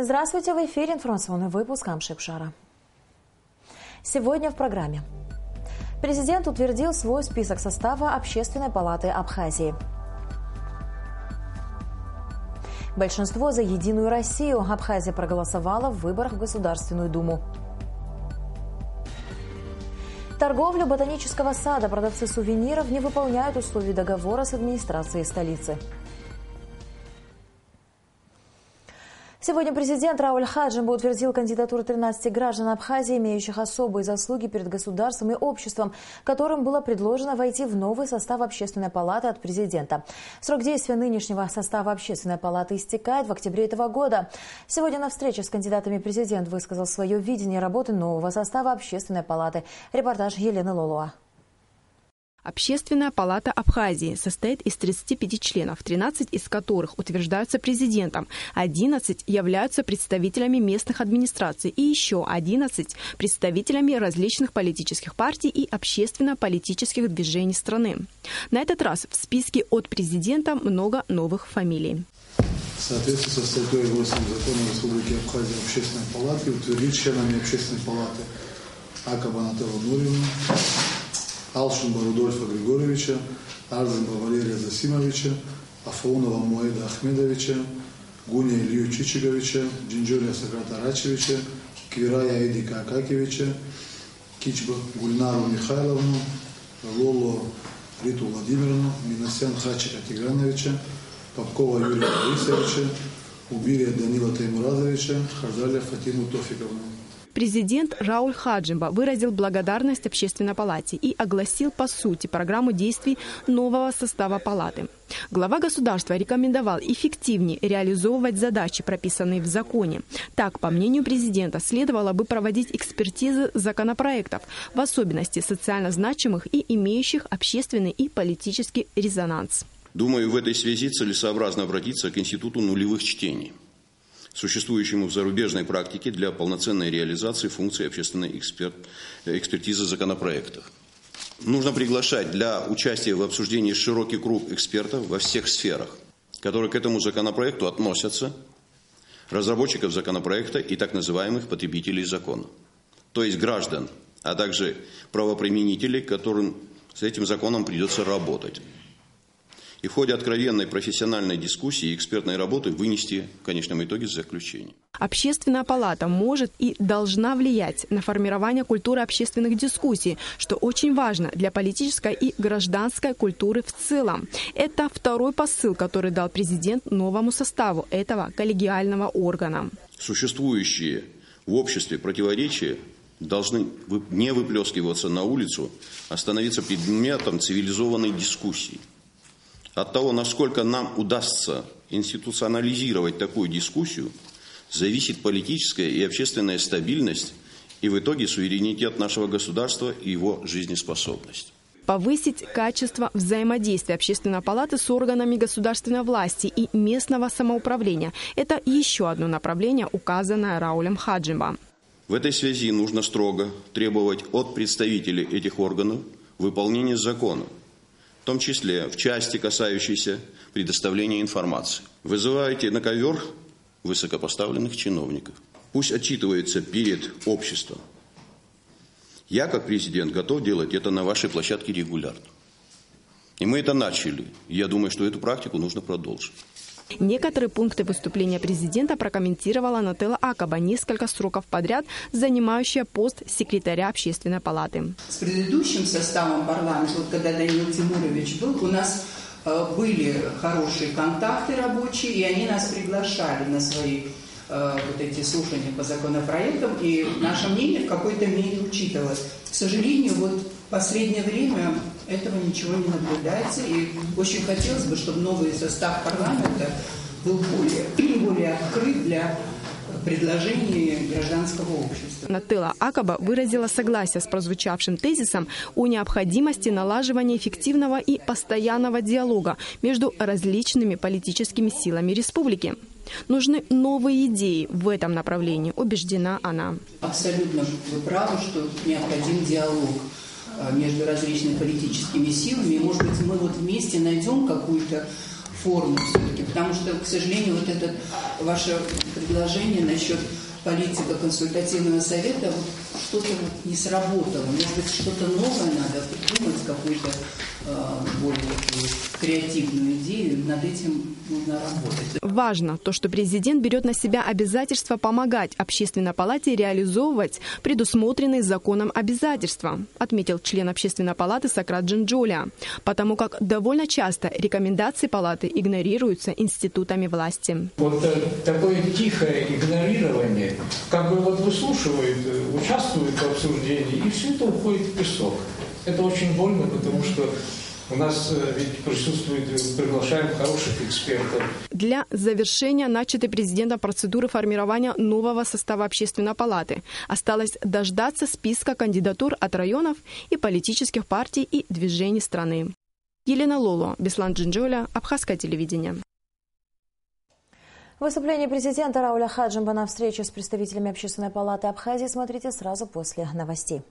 Здравствуйте, в эфире информационный выпуск Амшипшара. Сегодня в программе. Президент утвердил свой список состава Общественной палаты Абхазии. Большинство за Единую Россию. Абхазия проголосовала в выборах в Государственную Думу. Торговлю ботанического сада продавцы сувениров не выполняют условий договора с администрацией столицы. Сегодня президент Рауль Хаджимба утвердил кандидатуру 13 граждан Абхазии, имеющих особые заслуги перед государством и обществом, которым было предложено войти в новый состав Общественной палаты от президента. Срок действия нынешнего состава Общественной палаты истекает в октябре этого года. Сегодня на встрече с кандидатами президент высказал свое видение работы нового состава Общественной палаты. Репортаж Елены Лолуа. Общественная палата Абхазии состоит из 35 членов, 13 из которых утверждаются президентом, 11 являются представителями местных администраций и еще 11 представителями различных политических партий и общественно-политических движений страны. На этот раз в списке от президента много новых фамилий. В соответствии со статьей 8 Закона Республики Абхазия Общественной палаты утвердить членами Общественной палаты Акаба Наталью Нуриевну, Алшинба Рудольфа Григорьевича, Арзенба Валерия Засимовича, Афаунова Муэда Ахмедовича, Гуня Илью Чичиговича, Джинджоля Сократа Рачевича, Квирая Эдика Акакевича, Кичба Гульнару Михайловну, Лоло Риту Владимировну, Минасян Хачика Тиграновича, Попкова Юрия Борисовича, Убирия Данила Таймуразовича, Харзаля Фатину Тофиковну. Президент Рауль Хаджимба выразил благодарность Общественной палате и огласил по сути программу действий нового состава палаты. Глава государства рекомендовал эффективнее реализовывать задачи, прописанные в законе. Так, по мнению президента, следовало бы проводить экспертизы законопроектов, в особенности социально значимых и имеющих общественный и политический резонанс. Думаю, в этой связи целесообразно обратиться к институту нулевых чтений, существующему в зарубежной практике для полноценной реализации функций общественной экспертизы законопроектов. Нужно приглашать для участия в обсуждении широкий круг экспертов во всех сферах, которые к этому законопроекту относятся, разработчиков законопроекта и так называемых потребителей закона, то есть граждан, а также правоприменителей, которым с этим законом придется работать. И в ходе откровенной профессиональной дискуссии и экспертной работы вынести в конечном итоге заключение. Общественная палата может и должна влиять на формирование культуры общественных дискуссий, что очень важно для политической и гражданской культуры в целом. Это второй посыл, который дал президент новому составу этого коллегиального органа. Существующие в обществе противоречия должны не выплескиваться на улицу, а становиться предметом цивилизованной дискуссии. От того, насколько нам удастся институционализировать такую дискуссию, зависит политическая и общественная стабильность и в итоге суверенитет нашего государства и его жизнеспособность. Повысить качество взаимодействия Общественной палаты с органами государственной власти и местного самоуправления. Это еще одно направление, указанное Раулем Хаджимба. В этой связи нужно строго требовать от представителей этих органов выполнения закона, в том числе в части, касающейся предоставления информации. Вызывайте на ковер высокопоставленных чиновников. Пусть отчитываются перед обществом. Я, как президент, готов делать это на вашей площадке регулярно. И мы это начали. Я думаю, что эту практику нужно продолжить. Некоторые пункты выступления президента прокомментировала Нателла Акаба, несколько сроков подряд занимающая пост секретаря Общественной палаты. С предыдущим составом парламента, вот когда Данил Тимурович был, у нас были хорошие контакты рабочие, и они нас приглашали на свои вот эти слушания по законопроектам, и наше мнение в какой-то мере учитывалось. К сожалению, вот в последнее время этого ничего не наблюдается, и очень хотелось бы, чтобы новый состав парламента был более открыт для предложений гражданского общества. Нателла Акаба выразила согласие с прозвучавшим тезисом о необходимости налаживания эффективного и постоянного диалога между различными политическими силами республики. Нужны новые идеи в этом направлении, убеждена она. Абсолютно вы правы, что необходим диалог между различными политическими силами. И, может быть, мы вот вместе найдем какую-то форму все-таки, потому что, к сожалению, вот это ваше предложение насчет политико-консультативного совета вот что-то вот не сработало. Может быть, что-то новое надо придумать, какую-то более такую креативную идею. Над этим нужно работать. Важно то, что президент берет на себя обязательство помогать Общественной палате реализовывать предусмотренные законом обязательства, отметил член Общественной палаты Сократ Джинджоля, потому как довольно часто рекомендации палаты игнорируются институтами власти. Вот такое тихое игнорирование, как бы вот выслушивают, участвуют в обсуждении, и все это уходит в песок. Это очень больно, потому что у нас ведь присутствует, приглашаем хороших экспертов. Для завершения начатой президентом процедуры формирования нового состава Общественной палаты осталось дождаться списка кандидатур от районов и политических партий и движений страны. Елена Лоло, Беслан Джинджоля, Абхазское телевидение. Выступление президента Рауля Хаджимба на встрече с представителями Общественной палаты Абхазии смотрите сразу после новостей.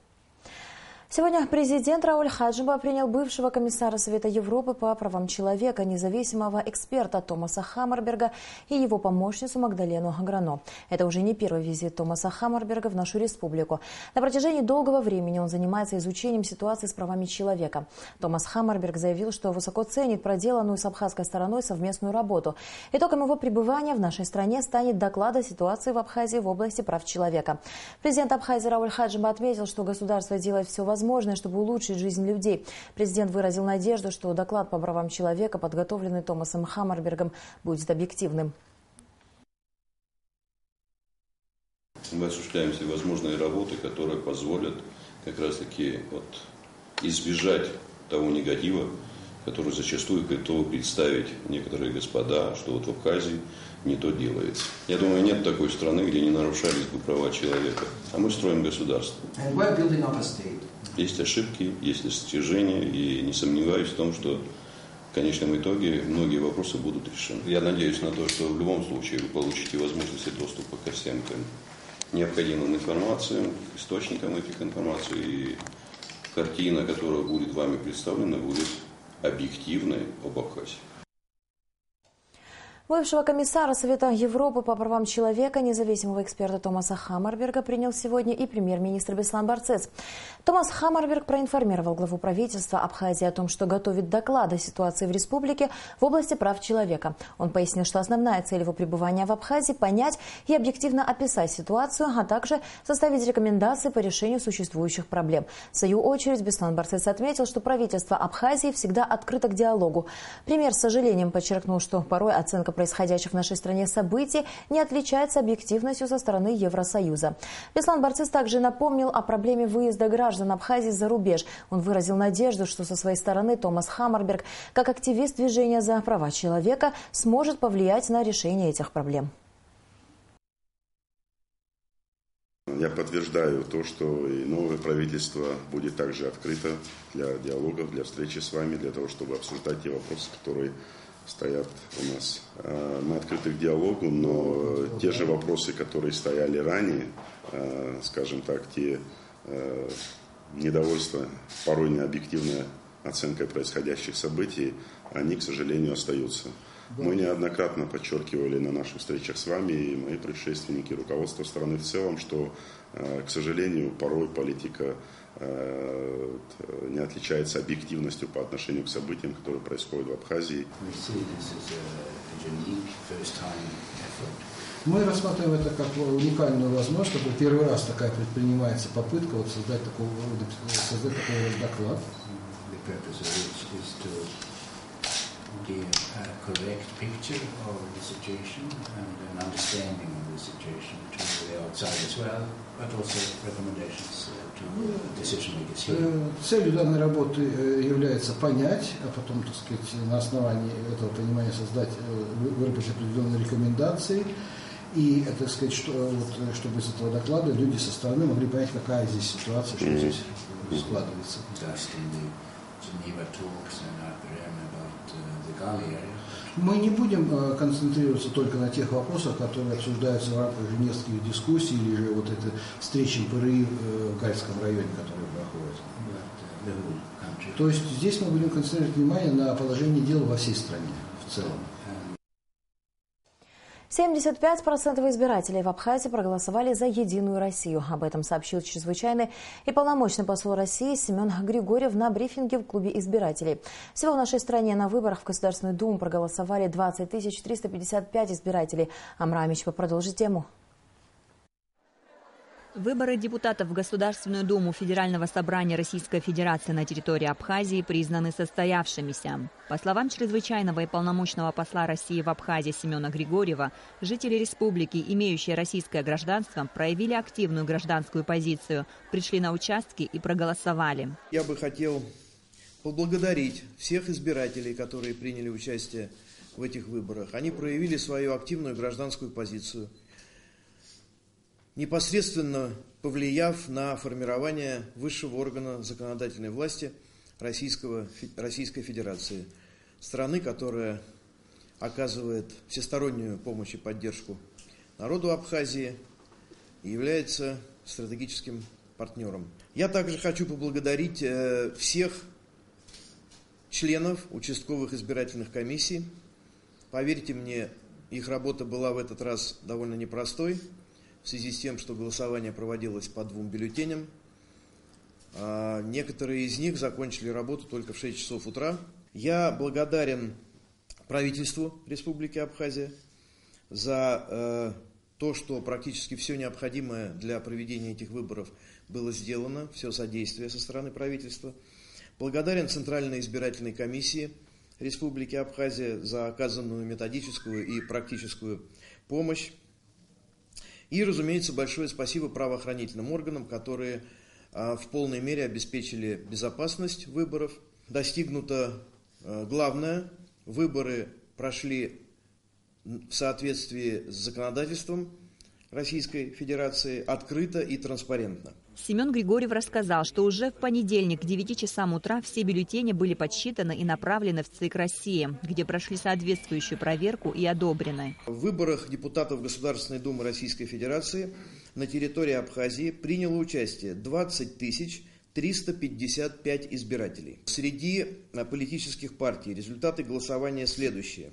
Сегодня президент Рауль Хаджимба принял бывшего комиссара Совета Европы по правам человека, независимого эксперта Томаса Хаммерберга и его помощницу Магдалену Грано. Это уже не первый визит Томаса Хаммерберга в нашу республику. На протяжении долгого времени он занимается изучением ситуации с правами человека. Томас Хаммерберг заявил, что высоко ценит проделанную с абхазской стороной совместную работу. Итогом его пребывания в нашей стране станет доклад о ситуации в Абхазии в области прав человека. Президент Абхазии Рауль Хаджимба отметил, что государство делает все возможное, чтобы улучшить жизнь людей. Президент выразил надежду, что доклад по правам человека, подготовленный Томасом Хаммербергом, будет объективным. Мы осуществляем все возможные работы, которые позволят как раз-таки избежать того негатива, который зачастую готовы представить некоторые господа, что в Абхазии не то делается. Я думаю, нет такой страны, где не нарушались бы права человека. А мы строим государство. Есть ошибки, есть достижения, и не сомневаюсь в том, что в конечном итоге многие вопросы будут решены. Я надеюсь на то, что в любом случае вы получите возможности доступа ко всем необходимым информациям, к источникам этих информаций, и картина, которая будет вами представлена, будет объективной об Абхазии. Бывшего комиссара Совета Европы по правам человека, независимого эксперта Томаса Хаммерберга принял сегодня и премьер-министр Беслан Барцец. Томас Хаммерберг проинформировал главу правительства Абхазии о том, что готовит доклад о ситуации в республике в области прав человека. Он пояснил, что основная цель его пребывания в Абхазии – понять и объективно описать ситуацию, а также составить рекомендации по решению существующих проблем. В свою очередь Беслан Барцец отметил, что правительство Абхазии всегда открыто к диалогу. Премьер с сожалением подчеркнул, что порой оценка происходящих в нашей стране событий не отличается объективностью со стороны Евросоюза. Беслан Барцец также напомнил о проблеме выезда граждан Абхазии за рубеж. Он выразил надежду, что со своей стороны Томас Хаммерберг, как активист движения за права человека, сможет повлиять на решение этих проблем. Я подтверждаю то, что и новое правительство будет также открыто для диалогов, для встречи с вами, для того, чтобы обсуждать те вопросы, которые стоят у нас. Мы открыты к диалогу, но те же вопросы, которые стояли ранее, скажем так, те недовольства, порой необъективная оценка происходящих событий, они, к сожалению, остаются. Мы неоднократно подчеркивали на наших встречах с вами, и мои предшественники, руководство страны в целом, что, к сожалению, порой политика не отличается объективностью по отношению к событиям, которые происходят в Абхазии. Мы рассматриваем это как уникальную возможность, чтобы первый раз такая предпринимается попытка создать такого рода доклад. Give a correct picture of the situation and an understanding of the situation to the outside as well, but also recommendations to decision makers here. Целью данной работы является понять, а потом, так сказать, на основании этого понимания выработать определенные рекомендации и, так сказать, чтобы из этого доклада люди со стороны могли понять, какая здесь ситуация, что здесь складывается. Мы не будем концентрироваться только на тех вопросах, которые обсуждаются в рамках женевских дискуссий или же вот этой встречи ПРИ в Гальском районе, которые проходят. То есть здесь мы будем концентрировать внимание на положении дел во всей стране в целом. 75% избирателей в Абхазии проголосовали за «Единую Россию». Об этом сообщил чрезвычайный и полномочный посол России Семен Григорьев на брифинге в клубе избирателей. Всего в нашей стране на выборах в Государственную Думу проголосовали 20 355 избирателей. Амрамичева продолжит тему. Выборы депутатов в Государственную Думу Федерального собрания Российской Федерации на территории Абхазии признаны состоявшимися. По словам чрезвычайного и полномочного посла России в Абхазии Семена Григорьева, жители республики, имеющие российское гражданство, проявили активную гражданскую позицию, пришли на участки и проголосовали. Я бы хотел поблагодарить всех избирателей, которые приняли участие в этих выборах. Они проявили свою активную гражданскую позицию, непосредственно повлияв на формирование высшего органа законодательной власти Российской Федерации, страны, которая оказывает всестороннюю помощь и поддержку народу Абхазии и является стратегическим партнером. Я также хочу поблагодарить всех членов участковых избирательных комиссий. Поверьте мне, их работа была в этот раз довольно непростой, в связи с тем, что голосование проводилось по 2 бюллетеням. Некоторые из них закончили работу только в 6 часов утра. Я благодарен правительству Республики Абхазия за то, что практически все необходимое для проведения этих выборов было сделано, все содействие со стороны правительства. Благодарен Центральной избирательной комиссии Республики Абхазия за оказанную методическую и практическую помощь. И, разумеется, большое спасибо правоохранительным органам, которые в полной мере обеспечили безопасность выборов. Достигнуто главное, выборы прошли в соответствии с законодательством Российской Федерации открыто и транспарентно. Семен Григорьев рассказал, что уже в понедельник к 9 часам утра все бюллетени были подсчитаны и направлены в ЦИК России, где прошли соответствующую проверку и одобрены. В выборах депутатов Государственной Думы Российской Федерации на территории Абхазии приняло участие 20 355 избирателей. Среди политических партий результаты голосования следующие.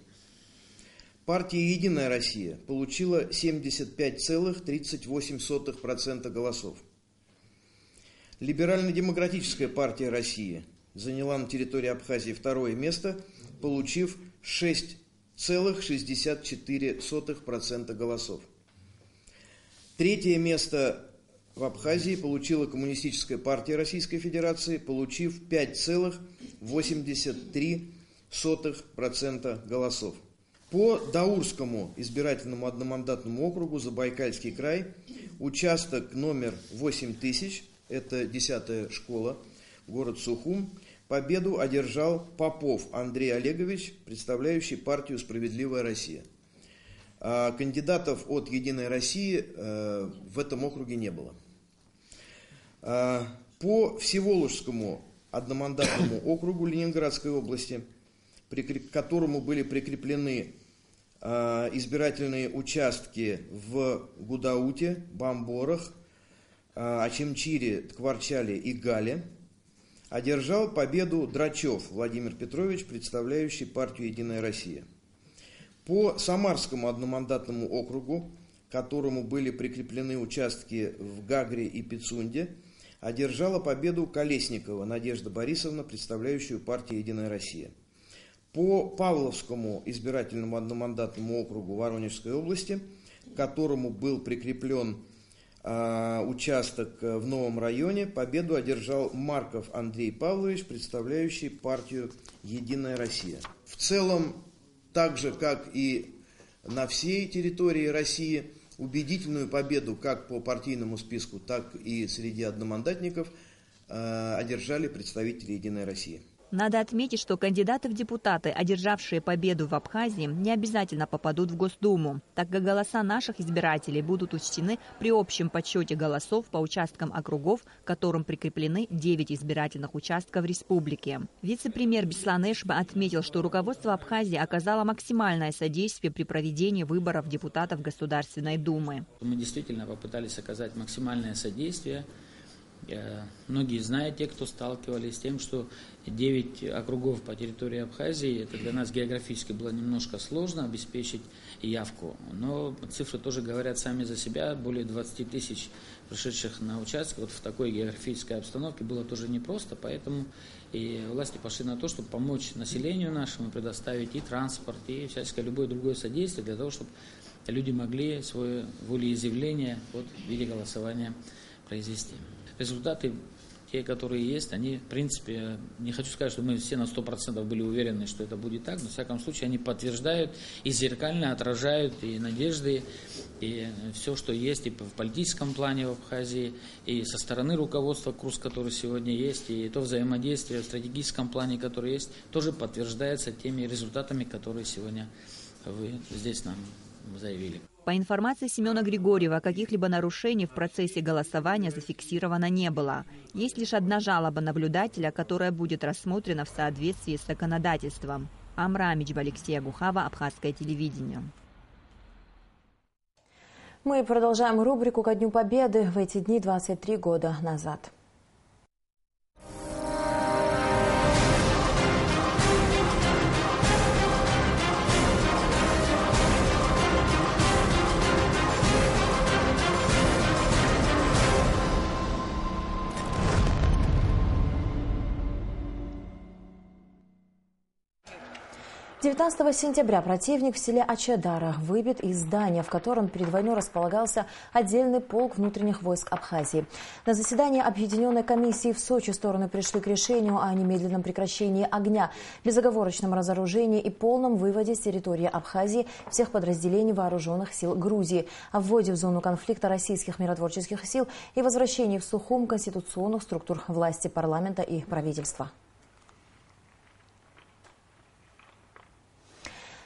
Партия «Единая Россия» получила 75,38% голосов. Либерально-демократическая партия России заняла на территории Абхазии 2-е место, получив 6,64% голосов. 3-е место в Абхазии получила Коммунистическая партия Российской Федерации, получив 5,83% голосов. По Даурскому избирательному одномандатному округу Забайкальский край, участок номер 8000, это 10-я школа, город Сухум, победу одержал Попов Андрей Олегович, представляющий партию «Справедливая Россия». Кандидатов от «Единой России» в этом округе не было. По Всеволожскому одномандатному округу Ленинградской области, к которому были прикреплены избирательные участки в Гудауте, Бамборах, Очимчире, Ткварчале и Гале, одержал победу Драчев Владимир Петрович, представляющий партию «Единая Россия». По Самарскому одномандатному округу, к которому были прикреплены участки в Гагре и Пицунде, одержала победу Колесникова Надежда Борисовна, представляющую партию «Единая Россия». По Павловскому избирательному одномандатному округу Воронежской области, к которому был прикреплен участок в Новом районе, победу одержал Марков Андрей Павлович, представляющий партию «Единая Россия». В целом, так же, как и на всей территории России, убедительную победу как по партийному списку, так и среди одномандатников одержали представители «Единой России». Надо отметить, что кандидаты в депутаты, одержавшие победу в Абхазии, не обязательно попадут в Госдуму, так как голоса наших избирателей будут учтены при общем подсчете голосов по участкам округов, к которым прикреплены 9 избирательных участков республики. Вице-премьер Беслан Эшба отметил, что руководство Абхазии оказало максимальное содействие при проведении выборов депутатов Государственной Думы. Мы действительно попытались оказать максимальное содействие. Многие знают, те, кто сталкивались с тем, что 9 округов по территории Абхазии, это для нас географически было немножко сложно обеспечить явку. Но цифры тоже говорят сами за себя. Более 20 тысяч пришедших на участки вот в такой географической обстановке было тоже непросто. Поэтому и власти пошли на то, чтобы помочь населению нашему, предоставить и транспорт, и всяческое любое другое содействие для того, чтобы люди могли свое волеизъявление вот, в виде голосования произвести. Результаты, те, которые есть, они, в принципе, не хочу сказать, что мы все на 100% были уверены, что это будет так, но, в всяком случае, они подтверждают и зеркально отражают и надежды, и все, что есть и в политическом плане в Абхазии, и со стороны руководства КРУС, который сегодня есть, и то взаимодействие в стратегическом плане, которое есть, тоже подтверждается теми результатами, которые сегодня вы здесь нам заявили. По информации Семена Григорьева, каких-либо нарушений в процессе голосования зафиксировано не было. Есть лишь одна жалоба наблюдателя, которая будет рассмотрена в соответствии с законодательством. Амра Амичба, Алексей Агухава, Абхазское телевидение. Мы продолжаем рубрику «Ко Дню Победы» в эти дни 23 года назад. 19 сентября противник в селе Ачадара выбит из здания, в котором перед войной располагался отдельный полк внутренних войск Абхазии. На заседании Объединенной комиссии в Сочи стороны пришли к решению о немедленном прекращении огня, безоговорочном разоружении и полном выводе с территории Абхазии всех подразделений вооруженных сил Грузии, о вводе в зону конфликта российских миротворческих сил и возвращении в Сухум конституционных структур власти, парламента и правительства.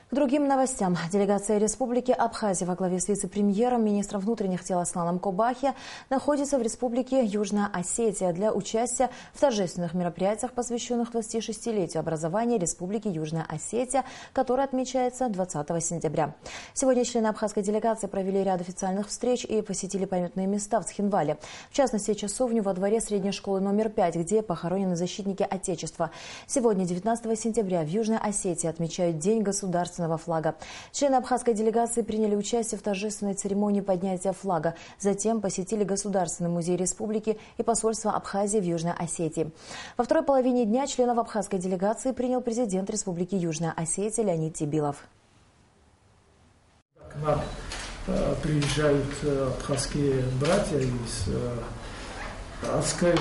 К другим новостям. Делегация Республики Абхазия во главе с вице-премьером, министром внутренних дел Асланом Кобахи находится в Республике Южная Осетия для участия в торжественных мероприятиях, посвященных 26-летию образования Республики Южная Осетия, которое отмечается 20 сентября. Сегодня члены абхазской делегации провели ряд официальных встреч и посетили памятные места в Цхинвале. В частности, часовню во дворе средней школы номер 5, где похоронены защитники Отечества. Сегодня, 19 сентября, в Южной Осетии отмечают День государственного флага. Члены абхазской делегации приняли участие в торжественной церемонии поднятия флага. Затем посетили Государственный музей республики и посольство Абхазии в Южной Осетии. Во второй половине дня членов абхазской делегации принял президент Республики Южная Осетия Леонид Тибилов. К нам приезжают абхазские братья из Адской,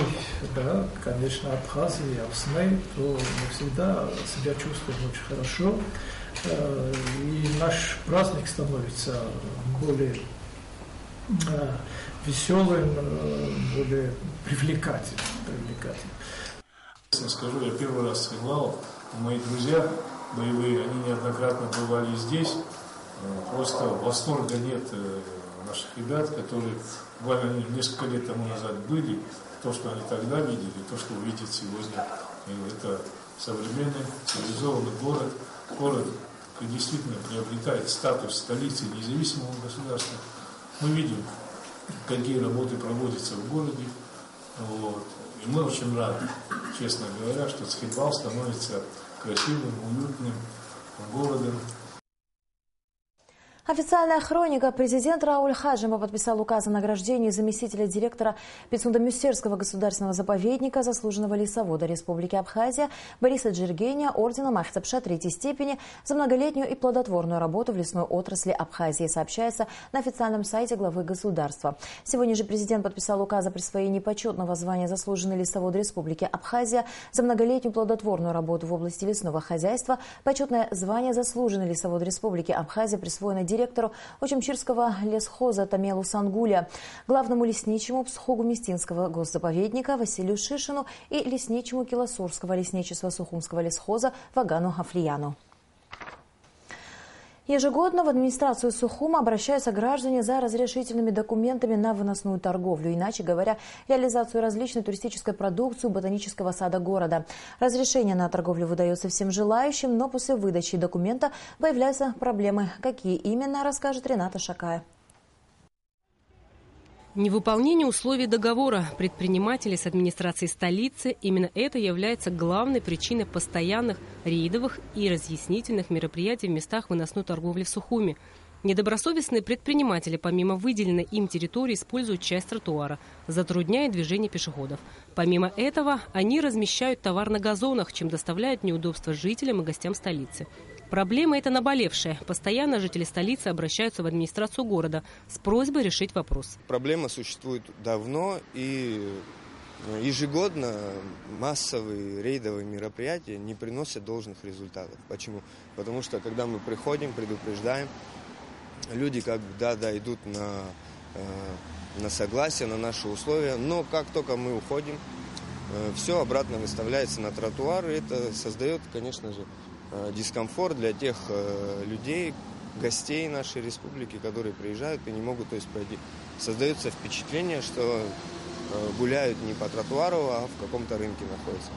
да, конечно, Абхазии, Авсны, то мы всегда себя чувствуем очень хорошо. И наш праздник становится более веселым, более привлекательным. Честно скажу, я первый раз в Цхинвале, мои друзья боевые, они неоднократно бывали здесь. Просто восторга нет наших ребят, которые буквально несколько лет тому назад были. То, что они тогда видели, то, что увидят сегодня. И это современный, цивилизованный город, который действительно приобретает статус столицы независимого государства. Мы видим, какие работы проводятся в городе. Вот. И мы очень рады, честно говоря, что Цхинвал становится красивым, уютным городом. Официальная хроника. Президент Рауль Хаджимба подписал указ о награждении заместителя директора Пицундамюстерского государственного заповедника, заслуженного лесовода Республики Абхазия Бориса Джергения орденом Ахтапша III степени за многолетнюю и плодотворную работу в лесной отрасли Абхазии, сообщается на официальном сайте главы государства. Сегодня же президент подписал указ о присвоении почетного звания заслуженный лесовод Республики Абхазия за многолетнюю плодотворную работу в области лесного хозяйства. Почетное звание заслуженный лесовод Республики Абхазия присвоено директору Очамчирского лесхоза Тамелу Сангуля, главному лесничему Псхогу-Местинского госзаповедника Василию Шишину и лесничему Килосурского лесничества Сухумского лесхоза Вагану Афлияну. Ежегодно в администрацию Сухума обращаются граждане за разрешительными документами на выносную торговлю, иначе говоря, реализацию различной туристической продукции у ботанического сада города. Разрешение на торговлю выдается всем желающим, но после выдачи документа появляются проблемы. Какие именно, расскажет Рената Шакая. Невыполнение условий договора предпринимателей с администрацией столицы – именно это является главной причиной постоянных рейдовых и разъяснительных мероприятий в местах выносной торговли в Сухуме. Недобросовестные предприниматели, помимо выделенной им территории, используют часть тротуара, затрудняя движение пешеходов. Помимо этого, они размещают товар на газонах, чем доставляют неудобства жителям и гостям столицы. Проблема эта наболевшая. Постоянно жители столицы обращаются в администрацию города с просьбой решить вопрос. Проблема существует давно, и ежегодно массовые рейдовые мероприятия не приносят должных результатов. Почему? Потому что когда мы приходим, предупреждаем, люди идут на согласие, на наши условия, но как только мы уходим, все обратно выставляется на тротуар, и это создает, конечно же, дискомфорт для тех людей, гостей нашей республики, которые приезжают и не могут пройти. Создается впечатление, что гуляют не по тротуару, а в каком-то рынке находятся.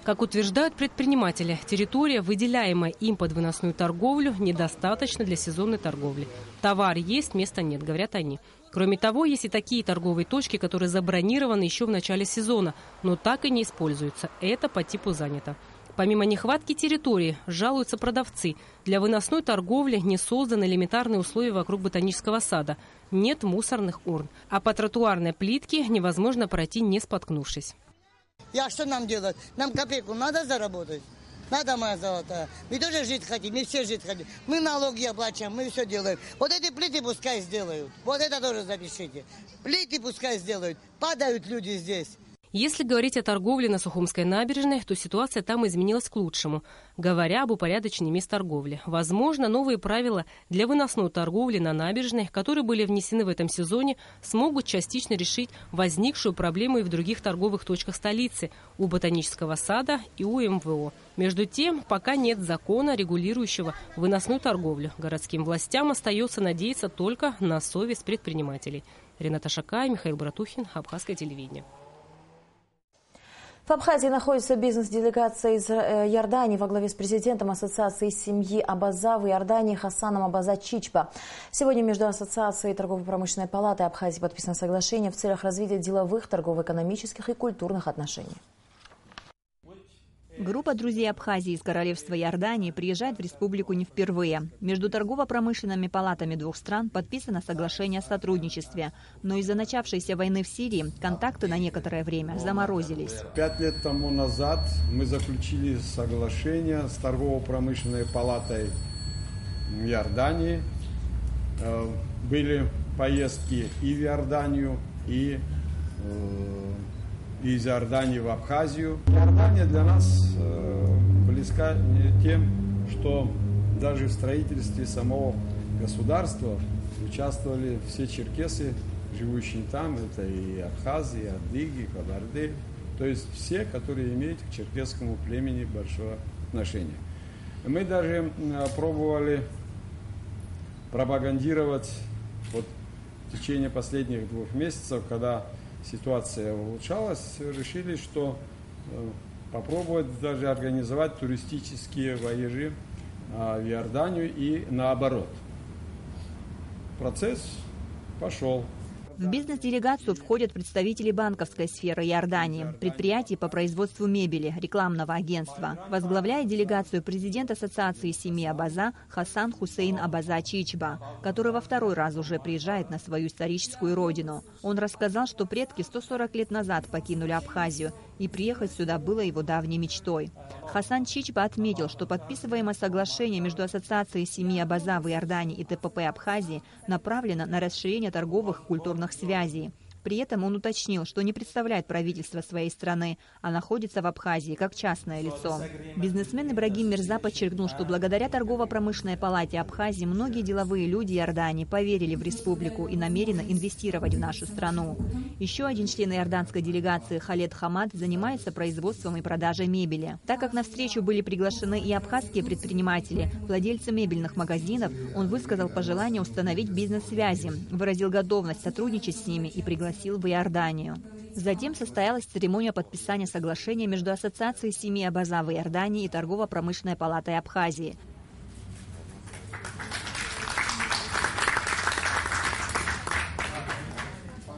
Как утверждают предприниматели, территория, выделяемая им под выносную торговлю, недостаточна для сезонной торговли. Товар есть, места нет, говорят они. Кроме того, есть и такие торговые точки, которые забронированы еще в начале сезона, но так и не используются. Это по типу занято. Помимо нехватки территории, жалуются продавцы. Для выносной торговли не созданы элементарные условия вокруг ботанического сада. Нет мусорных урн. А по тротуарной плитке невозможно пройти, не споткнувшись. Что нам делать? Нам копейку надо заработать? Надо, моя золотая. Мы тоже жить хотим, мы все жить хотим. Мы налоги оплачиваем, мы все делаем. Вот эти плиты пускай сделают. Вот это тоже запишите. Плиты пускай сделают. Падают люди здесь. Если говорить о торговле на Сухумской набережной, то ситуация там изменилась к лучшему, говоря об упорядочении мест торговли. Возможно, новые правила для выносной торговли на набережной, которые были внесены в этом сезоне, смогут частично решить возникшую проблему и в других торговых точках столицы, у ботанического сада и у МВО. Между тем, пока нет закона, регулирующего выносную торговлю. Городским властям остается надеяться только на совесть предпринимателей. Рената Шакая, Михаил Братухин, Абхазское телевидение. В Абхазии находится бизнес-делегация из Иордании во главе с президентом Ассоциации семьи Абаза в Иордании Хасаном Абаза Чичба. Сегодня между Ассоциацией торгово-промышленной палаты Абхазии подписано соглашение в целях развития деловых, торгово-экономических и культурных отношений. Группа друзей Абхазии из Королевства Иордании приезжает в республику не впервые. Между торгово-промышленными палатами двух стран подписано соглашение о сотрудничестве. Но из-за начавшейся войны в Сирии контакты на некоторое время заморозились. 5 лет тому назад мы заключили соглашение с торгово-промышленной палатой Иордании. Были поездки и в Иорданию, и из Иордании в Абхазию. Иордания для нас близка тем, что даже в строительстве самого государства участвовали все черкесы, живущие там. Это и абхазы, и адыги, и кабарды. То есть все, которые имеют к черкесскому племени большое отношение. Мы даже пробовали пропагандировать в течение последних 2 месяцев, когда ситуация улучшалась, решили, что попробовать даже организовать туристические вояжи в Иорданию и наоборот. Процесс пошел. В бизнес-делегацию входят представители банковской сферы Иордании, предприятий по производству мебели, рекламного агентства. Возглавляет делегацию президент Ассоциации семьи Абаза Хасан Хусейн Абаза Чичба, который во 2-й раз уже приезжает на свою историческую родину. Он рассказал, что предки 140 лет назад покинули Абхазию, и приехать сюда было его давней мечтой. Хасан Чичба отметил, что подписываемое соглашение между Ассоциацией семьи Абаза в Иордании и ТПП Абхазии направлено на расширение торговых и культурных связей. При этом он уточнил, что не представляет правительство своей страны, а находится в Абхазии как частное лицо. Бизнесмен Ибрагим Мирза подчеркнул, что благодаря торгово-промышленной палате Абхазии многие деловые люди Иордании поверили в республику и намерены инвестировать в нашу страну. Еще один член иорданской делегации Халед Хамад занимается производством и продажей мебели. Так как на встречу были приглашены и абхазские предприниматели, владельцы мебельных магазинов, он высказал пожелание установить бизнес-связи, выразил готовность сотрудничать с ними и пригласил в Иорданию. Затем состоялась церемония подписания соглашения между Ассоциацией семьи Абаза в Иордании и Торгово-промышленной палатой Абхазии.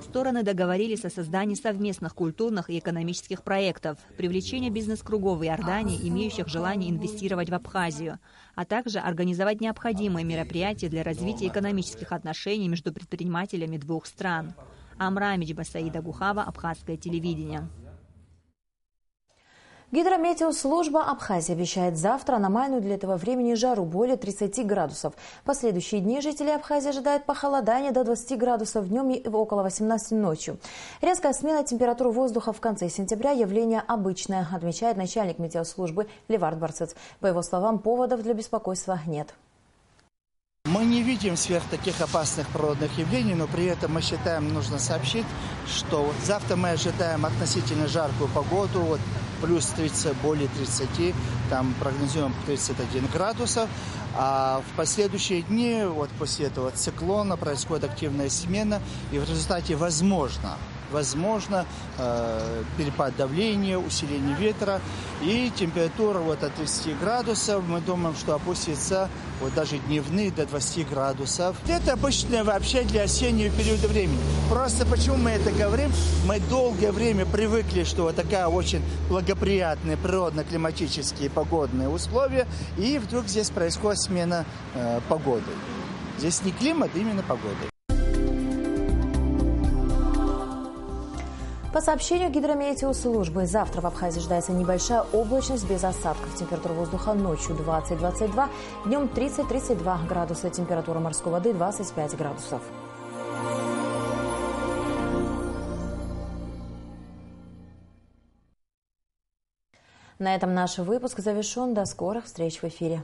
Стороны договорились о создании совместных культурных и экономических проектов, привлечении бизнес-кругов в Иордании, имеющих желание инвестировать в Абхазию, а также организовать необходимые мероприятия для развития экономических отношений между предпринимателями двух стран. Амра Меджибасаида Гухава, Абхазское телевидение. Гидрометеослужба Абхазии обещает завтра аномальную для этого времени жару более 30 градусов. В последующие дни жители Абхазии ожидают похолодания до 20 градусов днем и около 18 ночью. Резкая смена температуры воздуха в конце сентября – явление обычное, отмечает начальник метеослужбы Левард Барцец. По его словам, поводов для беспокойства нет. Мы не видим сверх таких опасных природных явлений, но при этом мы считаем, нужно сообщить, что вот завтра мы ожидаем относительно жаркую погоду, вот плюс 30, более 30, там прогнозируем 31 градусов. А в последующие дни, вот после этого циклона, происходит активная смена, и в результате возможно перепад давления, усиление ветра, и температура вот от 30 градусов, мы думаем, что опустится вот даже дневные до 20 градусов. Это обычно вообще для осеннего периода времени. Просто почему мы это говорим? Мы долгое время привыкли, что вот такая очень благоприятные природно-климатические погодные условия, и вдруг здесь происходит смена погоды. Здесь не климат, а именно погода. По сообщению гидрометеослужбы, завтра в Абхазии ожидается небольшая облачность без осадков. Температура воздуха ночью 20-22, днем 30-32 градуса. Температура морской воды 25 градусов. На этом наш выпуск завершен. До скорых встреч в эфире.